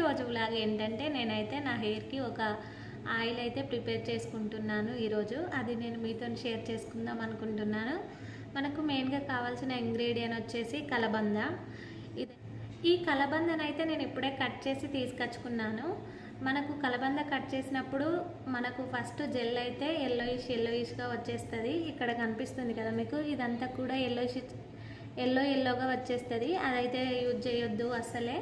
ఈరోజు వ్లాగ్ ఏంటంటే నేనైతే నా హెయిర్కి ఒక ఆయిల్ అయితే ప్రిపేర్ చేసుకుంటున్నాను ఈరోజు. అది నేను మీతో షేర్ చేసుకుందాం అనుకుంటున్నాను. మనకు మెయిన్గా కావాల్సిన ఇంగ్రీడియంట్ వచ్చేసి కలబంద. ఈ కలబందను అయితే నేను ఇప్పుడే కట్ చేసి తీసుకొచ్చుకున్నాను. మనకు కలబంద కట్ చేసినప్పుడు మనకు ఫస్ట్ జెల్ అయితే ఎల్లోయిష్గా వచ్చేస్తుంది. ఇక్కడ కనిపిస్తుంది కదా మీకు, ఇదంతా కూడా ఎల్లోగా వచ్చేస్తుంది. అదైతే యూజ్ చేయొద్దు అసలే,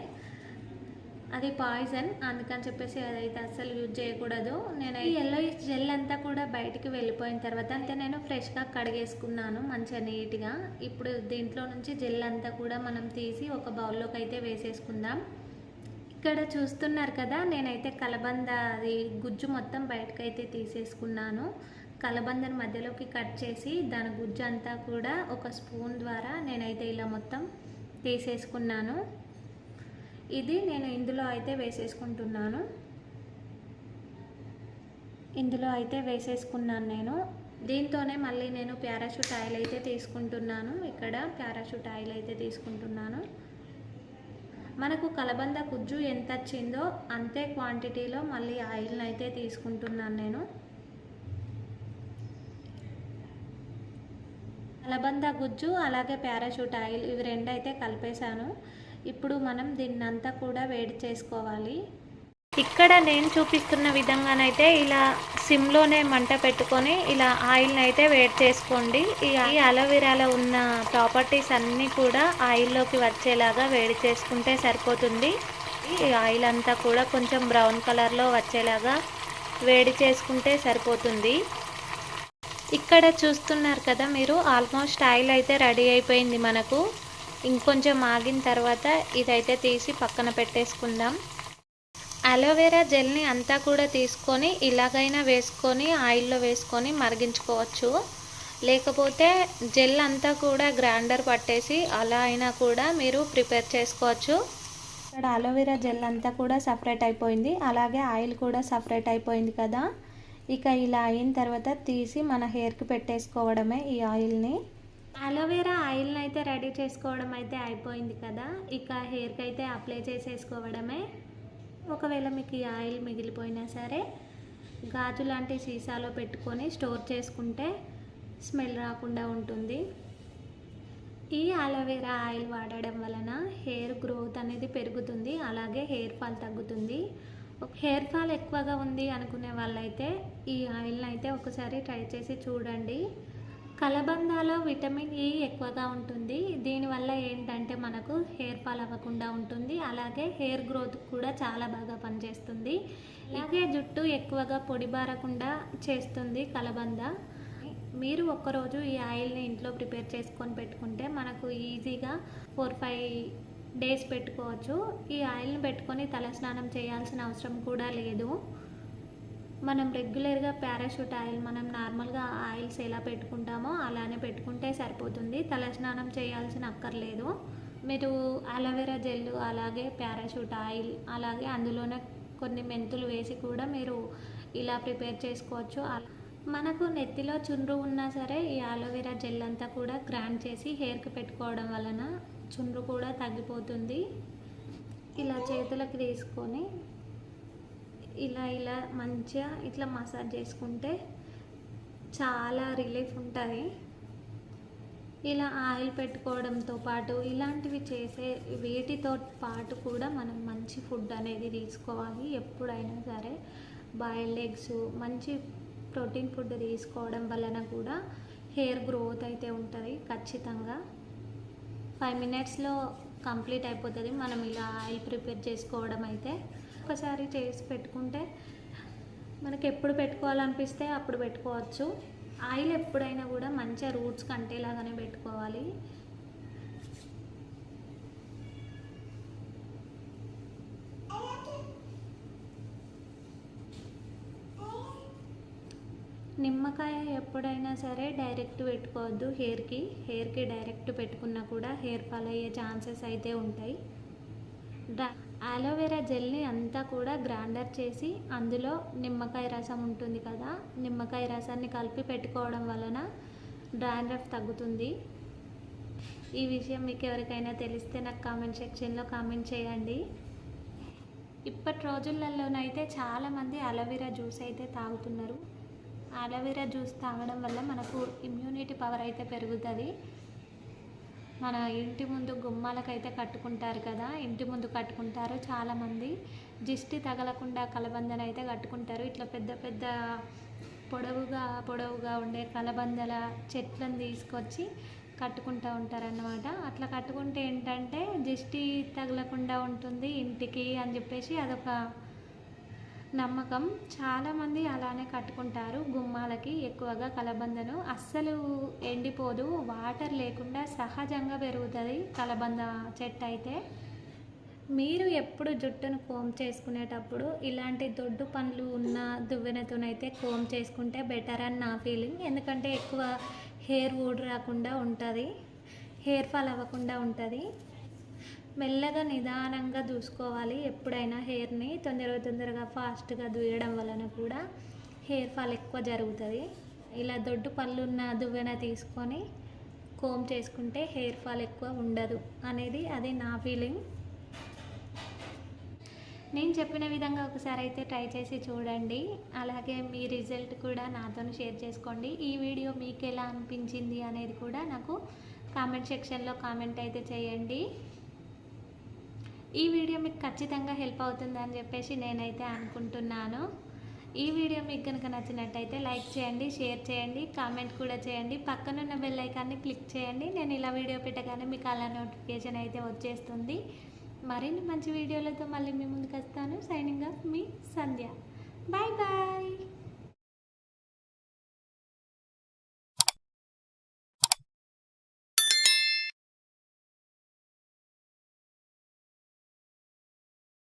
అది పాయిజన్. అందుకని చెప్పేసి అదైతే అస్సలు యూజ్ చేయకూడదు. నేను ఈ ఎల్లోయిష్ జెల్ అంతా కూడా బయటికి వెళ్ళిపోయిన తర్వాత అంతే నేను ఫ్రెష్గా కడిగేసుకున్నాను మంచిగా నీట్గా. ఇప్పుడు దీంట్లో నుంచి జెల్ అంతా కూడా మనం తీసి ఒక బౌల్లోకి అయితే వేసేసుకుందాం. ఇక్కడ చూస్తున్నారు కదా, నేనైతే కలబంద అది గుజ్జు మొత్తం బయటకైతే తీసేసుకున్నాను. కలబందను మధ్యలోకి కట్ చేసి దాని గుజ్జు అంతా కూడా ఒక స్పూన్ ద్వారా నేనైతే ఇలా మొత్తం తీసేసుకున్నాను. ఇది నేను ఇందులో అయితే వేసేసుకుంటున్నాను. నేను దీంతోనే మళ్ళీ నేను పారాషూట్ ఆయిల్ అయితే తీసుకుంటున్నాను. ఇక్కడ పారాషూట్ ఆయిల్ అయితే తీసుకుంటున్నాను. మనకు కలబంద గుజ్జు ఎంత వచ్చిందో అంతే క్వాంటిటీలో మళ్ళీ ఆయిల్ని అయితే తీసుకుంటున్నాను నేను. కలబంద గుజ్జు అలాగే పారాషూట్ ఆయిల్ ఇవి రెండు అయితే కలిపేశాను. ఇప్పుడు మనం దీన్నంతా కూడా వేడి చేసుకోవాలి. ఇక్కడ నేను చూపిస్తున్న విధంగానైతే ఇలా సిమ్లోనే మంట పెట్టుకొని ఇలా ఆయిల్ని అయితే వేడి చేసుకోండి. ఈ అలోవెరాలో ఉన్న ప్రాపర్టీస్ అన్నీ కూడా ఆయిల్లోకి వచ్చేలాగా వేడి చేసుకుంటే సరిపోతుంది. ఈ ఆయిల్ అంతా కూడా కొంచెం బ్రౌన్ కలర్లో వచ్చేలాగా వేడి చేసుకుంటే సరిపోతుంది. ఇక్కడ చూస్తున్నారు కదా మీరు, ఆల్మోస్ట్ ఆయిల్ అయితే రెడీ అయిపోయింది మనకు. ఇంకొంచెం ఆగిన తర్వాత ఇదైతే తీసి పక్కన పెట్టేసుకుందాం. అలోవెరా జెల్ని అంతా కూడా తీసుకొని ఇలాగైనా వేసుకొని ఆయిల్లో వేసుకొని మరిగించుకోవచ్చు. లేకపోతే జెల్ అంతా కూడా గ్రైండర్ పట్టేసి అలా అయినా కూడా మీరు ప్రిపేర్ చేసుకోవచ్చు. ఇక్కడ అలోవెరా జెల్ అంతా కూడా సపరేట్ అయిపోయింది, అలాగే ఆయిల్ కూడా సపరేట్ అయిపోయింది కదా. ఇక ఇలా అయిన తర్వాత తీసి మన హెయిర్కి పెట్టేసుకోవడమే ఈ ఆయిల్ని. అలోవెరా ఆయిల్ని అయితే రెడీ చేసుకోవడం అయితే అయిపోయింది కదా. ఇక హెయిర్కి అయితే అప్లై చేసేసుకోవడమే. ఒకవేళ మీకు ఈ ఆయిల్ మిగిలిపోయినా సరే గాజు లాంటి సీసాలో పెట్టుకొని స్టోర్ చేసుకుంటే స్మెల్ రాకుండా ఉంటుంది. ఈ అలోవెరా ఆయిల్ వాడడం వలన హెయిర్ గ్రోత్ అనేది పెరుగుతుంది, అలాగే హెయిర్ ఫాల్ తగ్గుతుంది. హెయిర్ ఫాల్ ఎక్కువగా ఉంది అనుకునే వాళ్ళైతే ఈ ఆయిల్ని అయితే ఒకసారి ట్రై చేసి చూడండి. కలబందలో విటమిన్ ఈ ఎక్కువగా ఉంటుంది. దీనివల్ల ఏంటంటే మనకు హెయిర్ ఫాల్ అవ్వకుండా ఉంటుంది, అలాగే హెయిర్ గ్రోత్ కూడా చాలా బాగా పనిచేస్తుంది. అలాగే జుట్టు ఎక్కువగా పొడిబారకుండా చేస్తుంది కలబంద. మీరు ఒక్కరోజు ఈ ఆయిల్ని ఇంట్లో ప్రిపేర్ చేసుకొని పెట్టుకుంటే మనకు ఈజీగా 4-5 డేస్ పెట్టుకోవచ్చు. ఈ ఆయిల్ని పెట్టుకొని తలస్నానం చేయాల్సిన అవసరం కూడా లేదు. మనం రెగ్యులర్గా పారాషూట్ ఆయిల్ మనం నార్మల్గా ఆయిల్స్ ఎలా పెట్టుకుంటామో అలానే పెట్టుకుంటే సరిపోతుంది. తలస్నానం చేయాల్సిన అక్కర్లేదు. మీరు అలోవెరా జెల్ అలాగే పారాషూట్ ఆయిల్ అలాగే అందులోనే కొన్ని మెంతులు వేసి కూడా మీరు ఇలా ప్రిపేర్ చేసుకోవచ్చు. మనకు నెత్తిలో చుండ్రు ఉన్నా సరే ఈ అలోవెరా జెల్ అంతా కూడా గ్రైండ్ చేసి హెయిర్కి పెట్టుకోవడం వలన చుండ్రు కూడా తగ్గిపోతుంది. ఇలా చేతులకు తీసుకొని ఇలా మంచిగా ఇట్లా మసాజ్ చేసుకుంటే చాలా రిలీఫ్ ఉంటుంది. ఇలా ఆయిల్ పెట్టుకోవడంతో పాటు ఇలాంటివి చేసే వీటితో పాటు కూడా మనం మంచి ఫుడ్ అనేది తీసుకోవాలి. ఎప్పుడైనా సరే బాయిల్డ్ ఎగ్స్, మంచి ప్రోటీన్ ఫుడ్ తీసుకోవడం వలన కూడా హెయిర్ గ్రోత్ అయితే ఉంటుంది ఖచ్చితంగా. 5 మినిట్స్లో కంప్లీట్ అయిపోతుంది మనం ఇలా ఆయిల్ ప్రిపేర్ చేసుకోవడం అయితే. ఒకసారి చేసి పెట్టుకుంటే మనకి ఎప్పుడు పెట్టుకోవాలనిపిస్తే అప్పుడు పెట్టుకోవచ్చు. ఆయిల్ ఎప్పుడైనా కూడా మంచిగా రూట్స్ కంటేలాగానే పెట్టుకోవాలి. నిమ్మకాయ ఎప్పుడైనా సరే డైరెక్ట్ పెట్టుకోవద్దు హెయిర్కి డైరెక్ట్ పెట్టుకున్నా కూడా హెయిర్ ఫాల్ అయ్యే ఛాన్సెస్ అయితే ఉంటాయి. అలోవెరా జెల్ని అంతా కూడా గ్రైండర్ చేసి అందులో నిమ్మకాయ రసం ఉంటుంది కదా, నిమ్మకాయ రసాన్ని కలిపి పెట్టుకోవడం వలన డాండ్రఫ్ తగ్గుతుంది. ఈ విషయం మీకు ఎవరికైనా తెలిస్తే నాకు కామెంట్ సెక్షన్లో కామెంట్ చేయండి. ఇప్పటి రోజులలోనైతే చాలామంది అలోవెరా జ్యూస్ అయితే తాగుతున్నారు. అలోవెరా జ్యూస్ తాగడం వల్ల మనకు ఇమ్యూనిటీ పవర్ అయితే పెరుగుతుంది. మన ఇంటి ముందు గుమ్మాలకైతే కట్టుకుంటారు కదా, ఇంటి ముందు కట్టుకుంటారు చాలామంది. దిష్టి తగలకుండా కలబందలు అయితే కట్టుకుంటారు. ఇట్లా పెద్ద పెద్ద పొడవుగా ఉండే కలబందల చెట్లను తీసుకొచ్చి కట్టుకుంటూ ఉంటారన్నమాట. అట్లా కట్టుకుంటే ఏంటంటే దిష్టి తగలకుండా ఉంటుంది ఇంటికి అని చెప్పేసి అదొక నమ్మకం. చాలామంది అలానే కట్టుకుంటారు గుమ్మాలకి. ఎక్కువగా కలబందను అస్సలు ఎండిపోదు, వాటర్ లేకుండా సహజంగా పెరుగుతుంది కలబంద చెట్టు అయితే. మీరు ఎప్పుడు జుట్టును కోమ్ చేసుకునేటప్పుడు ఇలాంటి దొడ్డు పండ్లు ఉన్న దువ్వెనతోనైతే కోమ్ చేసుకుంటే బెటర్ అని నా ఫీలింగ్. ఎందుకంటే ఎక్కువ హెయిర్ ఊడి రాకుండా ఉంటుంది, హెయిర్ ఫాల్ అవ్వకుండా ఉంటుంది. మెల్లగా నిదానంగా చూసుకోవాలి ఎప్పుడైనా హెయిర్ని. తొందరగా ఫాస్ట్గా దువ్వడం వలన కూడా హెయిర్ ఫాల్ ఎక్కువ జరుగుతుంది. ఇలా దొడ్డు పళ్ళున్న దువ్వెన తీసుకొని కోమ్ చేసుకుంటే హెయిర్ ఫాల్ ఎక్కువ ఉండదు అనేది అది నా ఫీలింగ్. నేను చెప్పిన విధంగా ఒకసారి అయితే ట్రై చేసి చూడండి. అలాగే మీ రిజల్ట్ కూడా నాతో షేర్ చేసుకోండి. ఈ వీడియో మీకు ఎలా అనిపించింది అనేది కూడా నాకు కామెంట్ సెక్షన్లో కామెంట్ అయితే చేయండి. ఈ వీడియో మీకు ఖచ్చితంగా హెల్ప్ అవుతుందని చెప్పేసి నేనైతే అనుకుంటున్నాను. ఈ వీడియో మీకు కనుక నచ్చినట్టయితే లైక్ చేయండి, షేర్ చేయండి, కామెంట్ కూడా చేయండి. పక్కనున్న బెల్ ఐకాన్ని క్లిక్ చేయండి. నేను ఇలా వీడియో పెట్టగానే మీకు అలా నోటిఫికేషన్ అయితే వచ్చేస్తుంది. మరిన్ని మంచి వీడియోలతో మళ్ళీ మీ ముందుకు వస్తాను. సైనింగ్ ఆఫ్ మీ సంధ్య.